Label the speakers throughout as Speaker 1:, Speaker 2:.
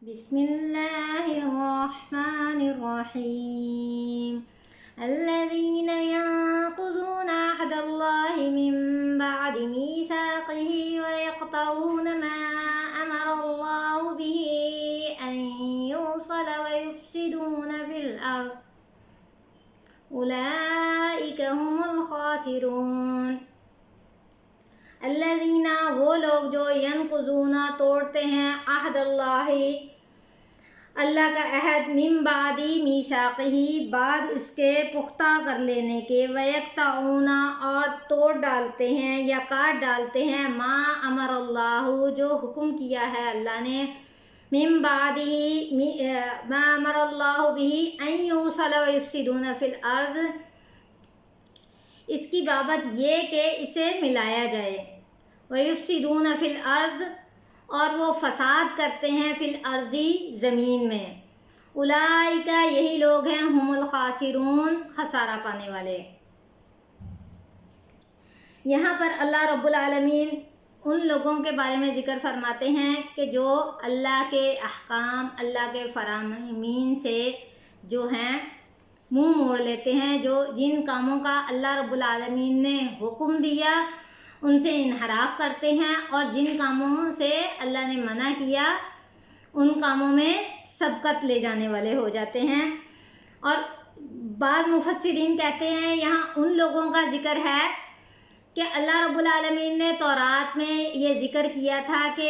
Speaker 1: بسم اللہ الرحمن الرحیم الذین ينقضون عہد اللہ من بعد میثاقہ ویقطعون ما امر اللہ به ان یوصل ویفسدون فی الارض اولئک هم الخاسرون۔ الذین وہ لوگ جو ینقضون توڑتے ہیں عہد اللہ اللہ کا عہد من بعد میثاقہ بعد اس کے پختہ کر لینے کے، ویقطعون اور توڑ ڈالتے ہیں یا کاٹ ڈالتے ہیں ما امر اللہ جو حکم کیا ہے اللہ نے، من بعد ما امر اللہ به ان یوصل ویفسدون فی الارض اس کی بابت یہ کہ اسے ملایا جائے، وَيُفْسِدُونَ فِي الْأَرْضِ اور وہ فساد کرتے ہیں فی الارض زمین میں، اولئک یہی لوگ ہیں ہم الخاسرون خسارہ پانے والے۔ یہاں پر اللہ رب العالمین ان لوگوں کے بارے میں ذکر فرماتے ہیں کہ جو اللہ کے احکام اللہ کے فرامین سے جو ہیں منہ موڑ لیتے ہیں، جو جن کاموں کا اللہ رب العالمین نے حکم دیا ان سے انحراف کرتے ہیں، اور جن کاموں سے اللہ نے منع کیا ان کاموں میں سبقت لے جانے والے ہو جاتے ہیں۔ اور بعض مفسرین کہتے ہیں یہاں ان لوگوں کا ذکر ہے کہ اللہ رب العالمین نے تورات میں یہ ذکر کیا تھا کہ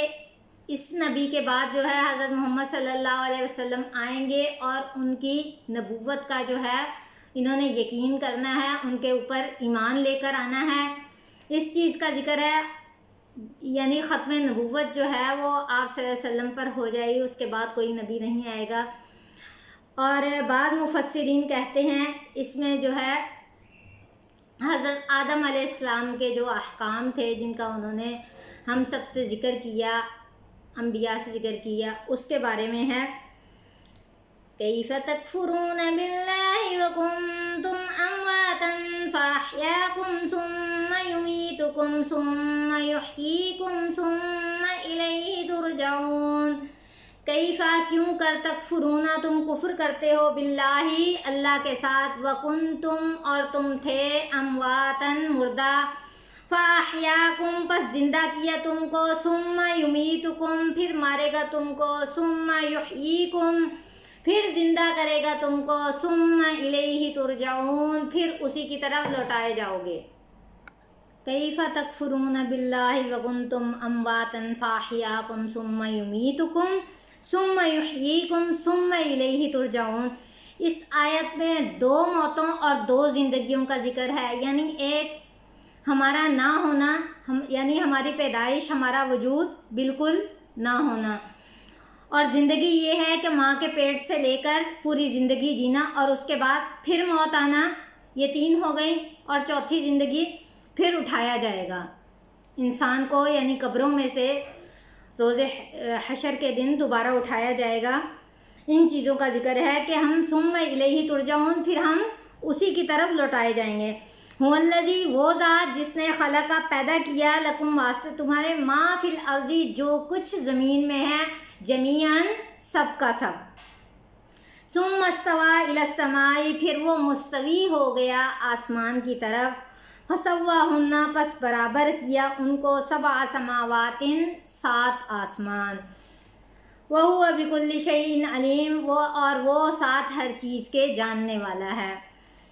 Speaker 1: اس نبی کے بعد جو ہے حضرت محمد صلی اللہ علیہ وسلم آئیں گے، اور ان کی نبوت کا جو ہے انہوں نے یقین کرنا ہے، ان کے اوپر ایمان لے کر آنا ہے، اس چیز کا ذکر ہے، یعنی ختم نبوت جو ہے وہ آپ صلی اللہ علیہ وسلم پر ہو جائے گی، اس کے بعد کوئی نبی نہیں آئے گا۔ اور بعض مفسرین کہتے ہیں اس میں جو ہے حضرت آدم علیہ السلام کے جو احکام تھے جن کا انہوں نے ہم سب سے ذکر کیا، انبیاء سے ذکر کیا، اس کے بارے میں ہے کیف تکفرون باللہ وکنتم امواتا فاحیاکم ثم یمیتکم ثم یحییکم ثم الیہ ترجعون۔ کیفا کیوں کر تکفرون تم کفر کرتے ہو باللہ اللہ کے ساتھ، وکنتم اور تم تھے امواتن مردہ، فاحیاکم پس زندہ کیا تم کو، ثم یمیتکم پھر مارے گا تم کو، ثم یحییکم پھر زندہ کرے گا تم کو، ثم الیہ ترجعون پھر اسی کی طرف لوٹائے جاؤ گے۔ کیف تکفرون باللہ وکنتم امواتا فاحیاکم ثم یمیتکم ثم یحییکم ثم الیہ ترجعون۔ اس آیت میں دو موتوں اور دو زندگیوں کا ذکر ہے، یعنی ایک ہمارا نہ ہونا، یعنی ہماری پیدائش، ہمارا وجود بالکل نہ ہونا، اور زندگی یہ ہے کہ ماں کے پیٹ سے لے کر پوری زندگی جینا، اور اس کے بعد پھر موت آنا، یہ تین ہو گئی، اور چوتھی زندگی پھر اٹھایا جائے گا انسان کو، یعنی قبروں میں سے روز حشر کے دن دوبارہ اٹھایا جائے گا۔ ان چیزوں کا ذکر ہے کہ ہم ثم الیہ ترجعون پھر ہم اسی کی طرف لوٹائے جائیں گے۔ هو الذی وہ ذات جس نے خلقہ پیدا کیا، لکم واسطے تمہارے، ما فی الارض جو کچھ زمین میں ہے، جمیعاً سب کا سب، ثم استوی الی السماء پھر وہ مستوی ہو گیا آسمان کی طرف، فسواہن پس برابر کیا ان کو، سبع سماوات 7 آسمان، وہو بکل شیء علیم وہ ساتھ ہر چیز کے جاننے والا ہے۔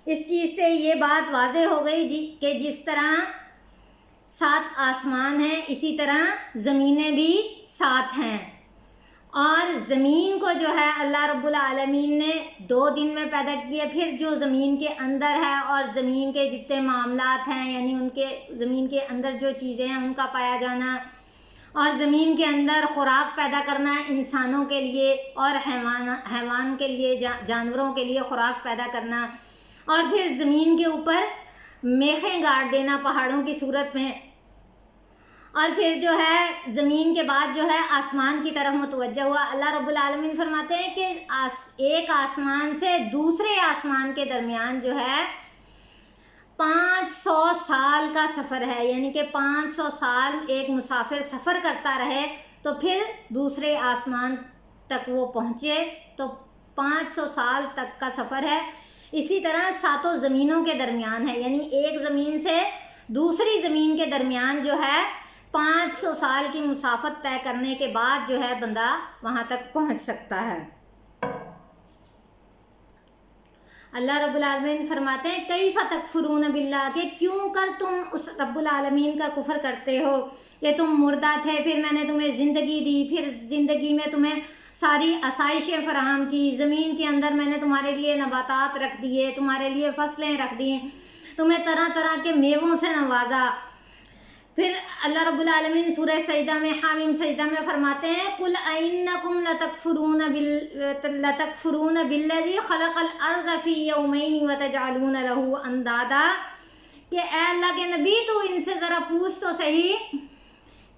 Speaker 1: اس چیز سے یہ بات واضح ہو گئی کہ جس طرح 7 آسمان ہیں اسی طرح زمینیں بھی 7 ہیں، اور زمین کو جو ہے اللہ رب العالمین نے 2 دن میں پیدا کیا، پھر جو زمین کے اندر ہے اور زمین کے جتنے معاملات ہیں، یعنی ان کے زمین کے اندر جو چیزیں ہیں ان کا پایا جانا، اور زمین کے اندر خوراک پیدا کرنا انسانوں کے لیے اور حیوان کے لیے، جانوروں کے لیے خوراک پیدا کرنا، اور پھر زمین کے اوپر میخیں گاڑ دینا پہاڑوں کی صورت میں، اور پھر جو ہے زمین کے بعد جو ہے آسمان کی طرف متوجہ ہوا۔ اللہ رب العالمین فرماتے ہیں کہ ایک آسمان سے دوسرے آسمان کے درمیان جو ہے 500 سال کا سفر ہے، یعنی کہ 500 سال ایک مسافر سفر کرتا رہے تو پھر دوسرے آسمان تک وہ پہنچے تو 500 سال تک کا سفر ہے. اسی طرح 7 زمینوں کے درمیان ہے، یعنی ایک زمین سے دوسری زمین کے درمیان جو ہے 500 سال کی مسافت طے کرنے کے بعد جو ہے بندہ وہاں تک پہنچ سکتا ہے. اللہ رب العالمین فرماتے ہیں کیف تکفرون باللہ، کہ کیوں کر تم اس رب العالمین کا کفر کرتے ہو، کہ تم مردہ تھے، پھر میں نے تمہیں زندگی دی، پھر زندگی میں تمہیں ساری آسائشیں فراہم کی، زمین کے اندر میں نے تمہارے لیے نباتات رکھ دیے، تمہارے لیے فصلیں رکھ دی، تمہیں طرح طرح کے میووں سے نوازا. پھر اللہ رب العالمین سورہ سجدہ میں حامیم سجدہ میں فرماتے ہیں قُلْ أَإِنَّكُمْ لَتَكْفُرُونَ بِالَّذِي خَلَقَ الْأَرْضَ فِي يَوْمَيْنِ وَتَجْعَلُونَ لَهُ أَنْدَادًا، کہ اے اللہ کے نبی تو ان سے ذرا پوچھ تو صحیح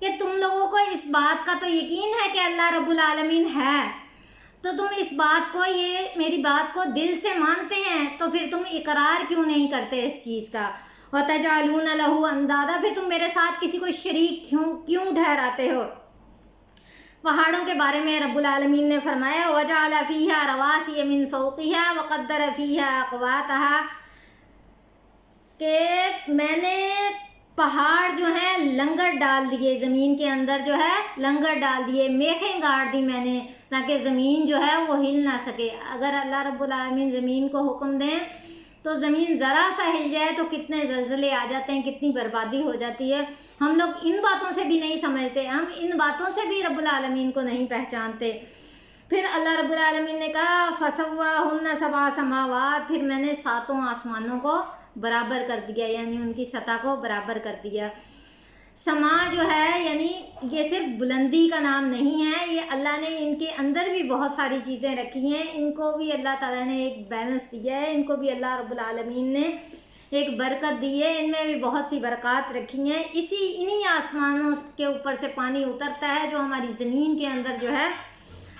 Speaker 1: کہ تم لوگوں کو اس بات کا تو یقین ہے کہ اللہ رب العالمین ہے، تو تم اس بات کو، یہ میری بات کو دل سے مانتے ہیں، تو پھر تم اقرار کیوں نہیں کرتے اس چیز کا؟ وَتَجْعَلُونَ لَهُ أَنْدَادًا، پھر تم میرے ساتھ کسی کو شریک کیوں ٹھہراتے ہو؟ پہاڑوں کے بارے میں رب العالمین نے فرمایا وَجَعَلَ فِيهَا رَوَاسِيَ مِن فَوْقِهَا وَقَدَّرَ فِيهَا أَقْوَاتَهَا، کہ میں نے پہاڑ جو ہیں لنگر ڈال دیے، زمین کے اندر جو ہے لنگر ڈال دیے، میخیں گاڑ دی میں نے تاکہ زمین جو ہے وہ ہل نہ سکے. اگر اللہ رب العالمین زمین کو حکم دیں تو زمین ذرا سا ہل جائے تو کتنے زلزلے آ جاتے ہیں، کتنی بربادی ہو جاتی ہے. ہم لوگ ان باتوں سے بھی نہیں سمجھتے، ہم ان باتوں سے بھی رب العالمین کو نہیں پہچانتے. پھر اللہ رب العالمین نے کہا فَسَوَّاهُنَّ سَبْعَ سَمَاوَاتٍ، پھر میں نے 7 آسمانوں کو برابر کر دیا، یعنی ان کی سطح کو برابر کر دیا. سما جو ہے یعنی یہ صرف بلندی کا نام نہیں ہے، یہ اللہ نے ان کے اندر بھی بہت ساری چیزیں رکھی ہیں، ان کو بھی اللہ تعالیٰ نے ایک بیلنس دیا ہے، ان کو بھی اللہ رب العالمین نے ایک برکت دی ہے، ان میں بھی بہت سی برکات رکھی ہیں. انہی آسمانوں کے اوپر سے پانی اترتا ہے جو ہماری زمین کے اندر جو ہے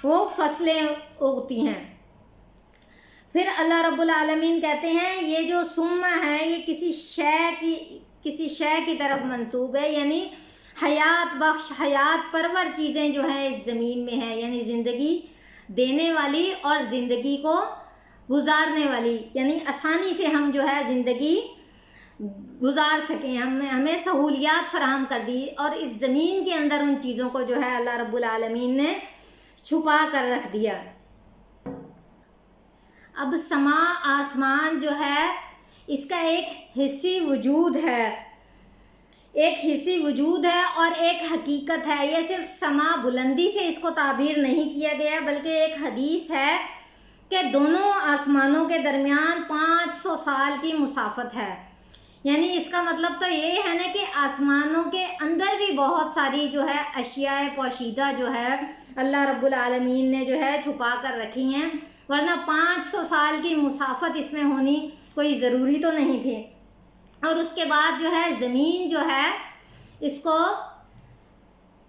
Speaker 1: وہ فصلیں اگتی ہیں. پھر اللہ رب العالمین کہتے ہیں یہ جو سما ہے یہ کسی شے کی طرف منسوب ہے، یعنی حیات بخش، حیات پرور چیزیں جو ہیں اس زمین میں ہیں، یعنی زندگی دینے والی اور زندگی کو گزارنے والی، یعنی آسانی سے ہم جو ہے زندگی گزار سکیں، ہمیں سہولیات فراہم کر دی، اور اس زمین کے اندر ان چیزوں کو جو ہے اللہ رب العالمین نے چھپا کر رکھ دیا. اب سما آسمان جو ہے اس کا ایک حصی وجود ہے، اور ایک حقیقت ہے. یہ صرف سما بلندی سے اس کو تعبیر نہیں کیا گیا، بلکہ ایک حدیث ہے کہ دونوں آسمانوں کے درمیان 500 سال کی مسافت ہے. یعنی اس کا مطلب تو یہ ہے نا کہ آسمانوں کے اندر بھی بہت ساری جو ہے اشیاء پوشیدہ جو ہے اللہ رب العالمین نے جو ہے چھپا کر رکھی ہیں، ورنہ 500 سال کی مسافت اس میں ہونی کوئی ضروری تو نہیں تھی. اور اس کے بعد جو ہے زمین جو ہے اس کو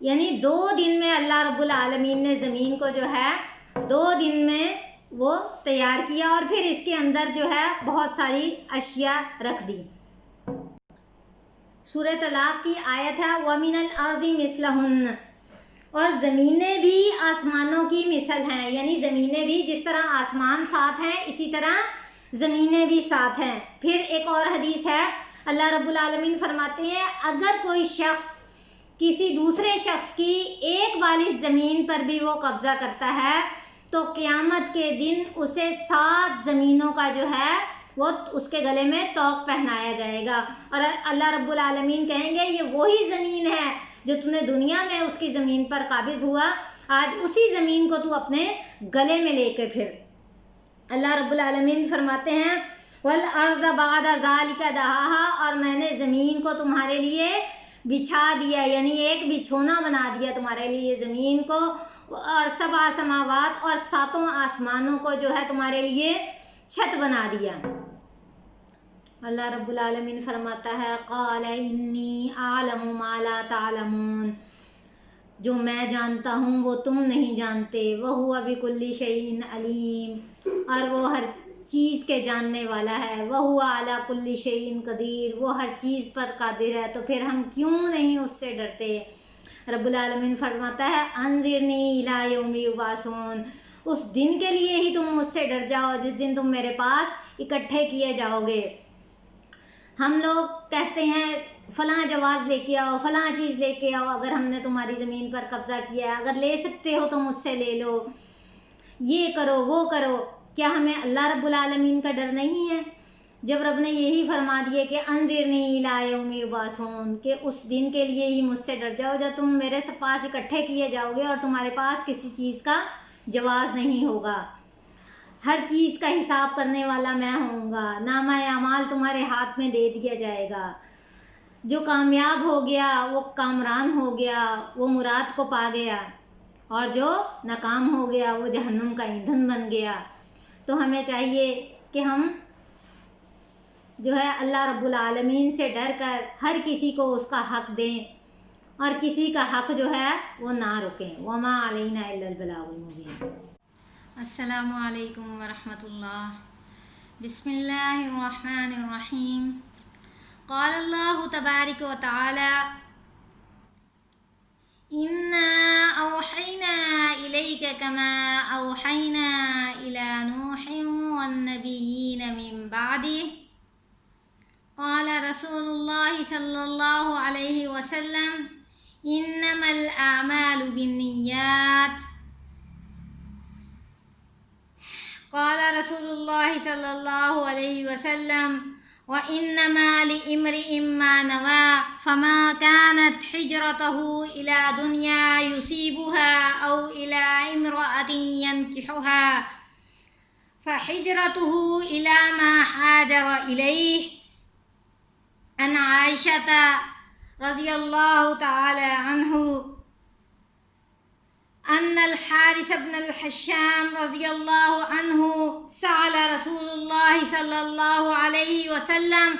Speaker 1: یعنی 2 دن میں اللہ رب العالمین نے زمین کو جو ہے 2 دن میں وہ تیار کیا، اور پھر اس کے اندر جو ہے بہت ساری اشیاء رکھ دی. سورہ طلاق کی آیت ہے وَمِنَ الْأَرْضِ مِثْلَهُنَّ، اور زمینیں بھی آسمانوں کی مثل ہیں، یعنی زمینیں بھی جس طرح آسمان ساتھ ہیں اسی طرح زمینیں بھی ساتھ ہیں. پھر ایک اور حدیث ہے اللہ رب العالمین فرماتے ہیں اگر کوئی شخص کسی دوسرے شخص کی ایک بالش زمین پر بھی وہ قبضہ کرتا ہے تو قیامت کے دن اسے 7 زمینوں کا جو ہے وہ اس کے گلے میں توق پہنایا جائے گا، اور اللہ رب العالمین کہیں گے یہ وہی زمین ہے جو تم نے دنیا میں اس کی زمین پر قابض ہوا، آج اسی زمین کو تو اپنے گلے میں لے کے پھر. اللہ رب العالمین فرماتے ہیں وَالْأَرْضَ بَعْدَ ذَلِكَ دَحَاهَا، اور میں نے زمین کو تمہارے لیے بچھا دیا، یعنی ایک بچھونا بنا دیا تمہارے لیے زمین کو، اور 7 سماوات، اور 7 آسمانوں کو جو ہے تمہارے لیے چھت بنا دیا. اللہ رب العالمین فرماتا ہے قال انی اعلم ما لا تعلمون، جو میں جانتا ہوں وہ تم نہیں جانتے، وَهُوَ بِكُلِّ شَيْءٍ عَلِيمٌ، اور وہ ہر چیز کے جاننے والا ہے، وَهُوَ عَلَى كُلِّ شَيْءٍ قَدِيرٌ، وہ ہر چیز پر قادر ہے، تو پھر ہم کیوں نہیں اس سے ڈرتے. رب العالمین فرماتا ہے انذرنی الی یوم یبعثون، اس دن کے لیے ہی تم مجھ سے ڈر جاؤ جس دن تم میرے پاس اکٹھے کیے جاؤ گے۔ ہم لوگ کہتے ہیں فلاں جواز لے کے آؤ، فلاں چیز لے کے آؤ، اگر ہم نے تمہاری زمین پر قبضہ کیا ہے، اگر لے سکتے ہو تو مجھ سے لے لو، یہ کرو وہ کرو۔ کیا ہمیں اللہ رب العالمین کا ڈر نہیں ہے؟ جب رب نے یہی فرما دیے کہ انذرنی الی یوم یبعثون، کہ اس دن کے لیے ہی مجھ سے ڈر جاؤ جب تم میرے پاس اکٹھے کیے جاؤ گے اور تمہارے پاس کسی چیز کا جواز نہیں ہوگا، ہر چیز کا حساب کرنے والا میں ہوں گا، نامہ اعمال تمہارے ہاتھ میں دے دیا جائے گا، جو کامیاب ہو گیا وہ کامران ہو گیا، وہ مراد کو پا گیا، اور جو ناکام ہو گیا وہ جہنم کا ایندھن بن گیا۔ تو ہمیں چاہیے کہ ہم جو ہے اللہ رب العالمین سے ڈر کر ہر کسی کو اس کا حق دیں اور کسی کا حق جو ہے وہ نہ رکیں۔ وما علینا الا البلاغ المبین۔ السلام علیکم ورحمۃ اللہ۔ بسم اللہ الرحمن الرحیم۔ قال اللہ تبارک و تعالی اِنَّا أَوْحَيْنَا إِلَيْكَ كَمَا أَوْحَيْنَا إِلَى نُوحٍ وَالنَّبِيِّينَ مِن بَعْدِهِ۔ قال رسول اللہ صلی اللہ علیہ وسلم انما الاعمال بالنیات۔ قال رسول اللہ صلی اللہ علیہ وسلم وانما لامرئ ما نوى، فما كانت حجرته الى دنیا يصيبها او الى امرأة ينكحها فحجرته الى ما هاجر اليه۔ عن عائشة رضی اللہ تعالی عنہ ان الحارث بن الحشام رضی اللہ عنہ سأل رسول اللہ صلی اللہ علیہ وسلم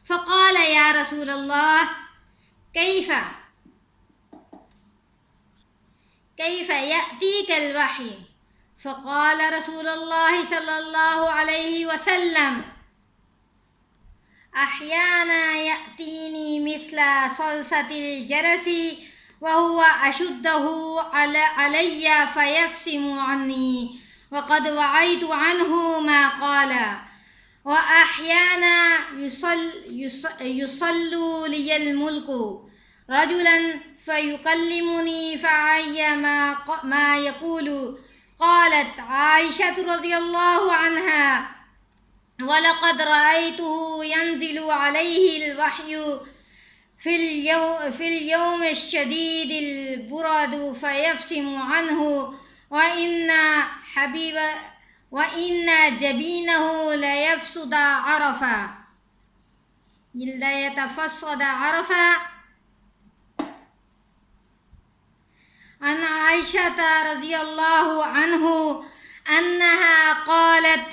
Speaker 1: فقال یا رسول اللہ کیف یأتیک الوحی؟ فقال رسول اللہ صلی اللہ علیہ وسلم احیانا یأتینی مثل صلصة الجرس وهو أشده علي فيفسم عني وقد وعيت عنه ما قال، وأحيانا يصل لي الملك رجلا فيكلمني فعي ما يقول۔ قالت عائشة رضي الله عنها وَلَقَدْ رَأَيْتُهُ يَنزِلُ عَلَيْهِ الْوَحْيُ في اليوم الشديد البرد فيفسم عنه وإن جبينه ليتفسد عرفا۔ عن عائشة رضي الله عنه أنها قالت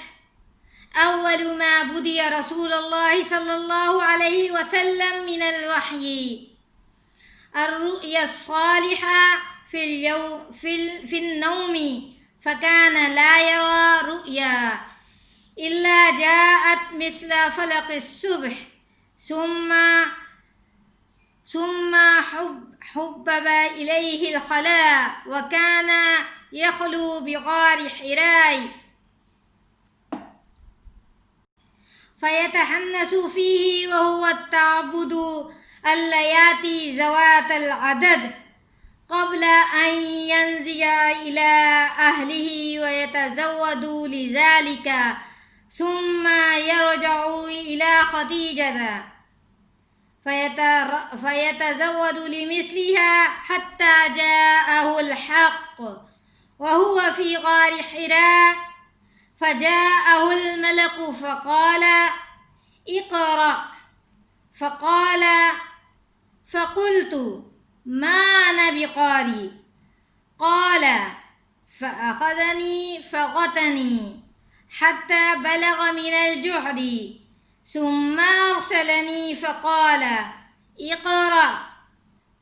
Speaker 1: اول ما بدی رسول اللہ صلی اللہ علیہ وسلم من الوحی الرؤیا الصالحة في النوم، فكان لا يرى رؤيا إلا جاءت مثل فلق الصبح، ثم حبب إليه الخلاء، وكان يخلو بغار حراء فيتحنس فيه وهو التعبد اللياتي ذوات العدد قبل أن ينزع إلى أهله ويتزود لذلك، ثم يرجع إلى خديجة فيتزود لمثلها حتى جاءه الحق وهو في غار حراء، فجاءه الملك فقال اقرأ، فقلت ما أنا بقارئ، قال فأخذني فغتني حتى بلغ من الجحر، ثم أرسلني فقال اقرأ،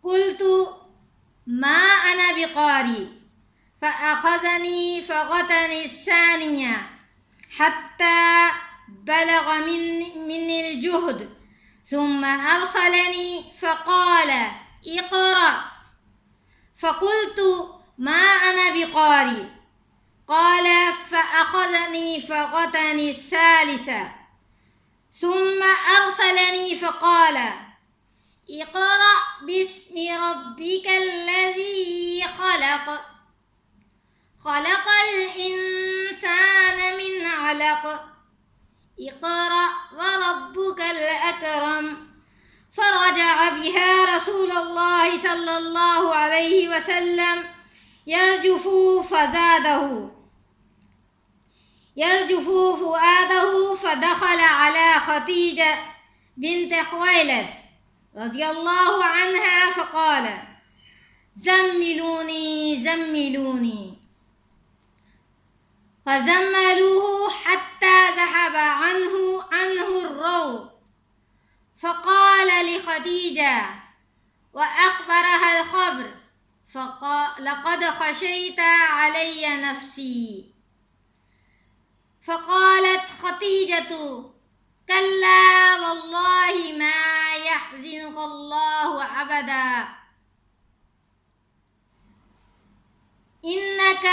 Speaker 1: قلت ما أنا بقارئ، فأخذني فغتني الثانية حتى بلغ من الجهد، ثم أرسلني فقال اقرأ، فقلت ما أنا بقارئ. قال فأخذني فغتني الثالثة ثم أرسلني فقال اقرأ باسم ربك الذي خلق خلق الإنسان من علق اقرأ وربك الأكرم. فرجع بها رسول الله صلى الله عليه وسلم يرجف فؤاده فدخل على خديجة بنت خويلد رضي الله عنها فقال زملوني فزملوه حتى ذهب عنه الروع. فقال لخديجة وأخبرها الخبر فقال لقد خشيت علي نفسي. فقالت خديجة كلا والله ما يحزنك الله أبدا إنك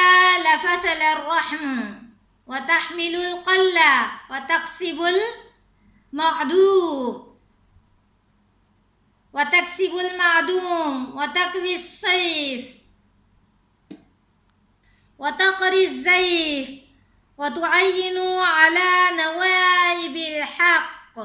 Speaker 1: لفصل الرحم وتحمل القل وتكسب المعدوم وتكوي السيف وتقري الزيف وتعين على نوائب الحق.